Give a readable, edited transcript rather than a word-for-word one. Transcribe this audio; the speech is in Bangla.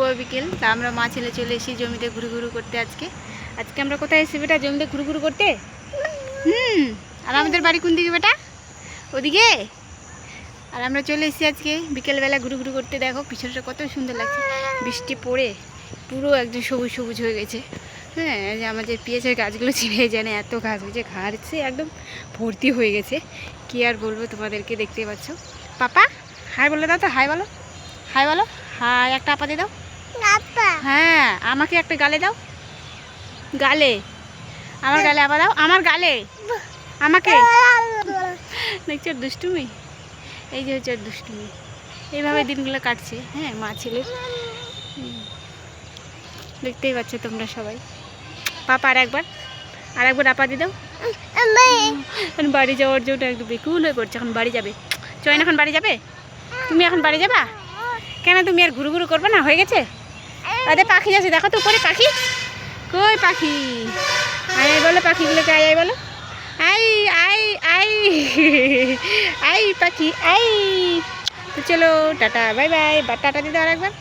বিকেল তা আমরা মা ছেলে চলে এসেছি জমিতে ঘুরু ঘুরু করতে। আজকে আমরা কোথায় এসেছি বেটা? জমিতে ঘুরু ঘুরু করতে। আর আমাদের বাড়ি কোন দিকে বেটা? ওদিকে। আর আমরা চলে এসেছি আজকে বিকেলবেলা ঘুরু ঘুরু করতে। দেখো পিছনটা কত সুন্দর লাগছে, বৃষ্টি পড়ে পুরো একদম সবুজ সবুজ হয়ে গেছে। হ্যাঁ, যে আমাদের পেঁয়াজের গাছগুলো চিনে জানে এত গাছ হয়েছে, ঘাড়ছে একদম ভর্তি হয়ে গেছে। কি আর বলবো তোমাদেরকে, দেখতেই পাচ্ছ। পাপা হাই বলে দাও তো, হাই বলো, হাই বলো, হাই একটা আপা দিয়ে দাও। হ্যাঁ, আমাকে একটা গালে দাও, গালে, আমার গালে আপা দাও, আমার গালে আমাকে। দেখছো দুষ্টুমি, এই যে হচ্ছে দুষ্টুমি। এইভাবে দিনগুলো কাটছে। হ্যাঁ, মা ছেলে দেখতেই পাচ্ছ তোমরা সবাই। পাপা আর একবার আপা দিয়ে দাও। এখন বাড়ি যাওয়ার জন্য একটু বেকুল হয়ে পড়ছে। এখন বাড়ি যাবে চয়ন, এখন বাড়ি যাবে। তুমি এখন বাড়ি যাবা কেন? তুমি আর ঘুরু ঘুরু করবে না? হয়ে গেছে। আরে পাখি আছে, দেখো তো উপরে পাখি। কই পাখি? আয় বলো পাখিগুলোকে, আয় আয় বলো, আই আই আই আই পাখি আই। তো চলো টাটা, বাই বাই। টাটা দিতে আর একবার।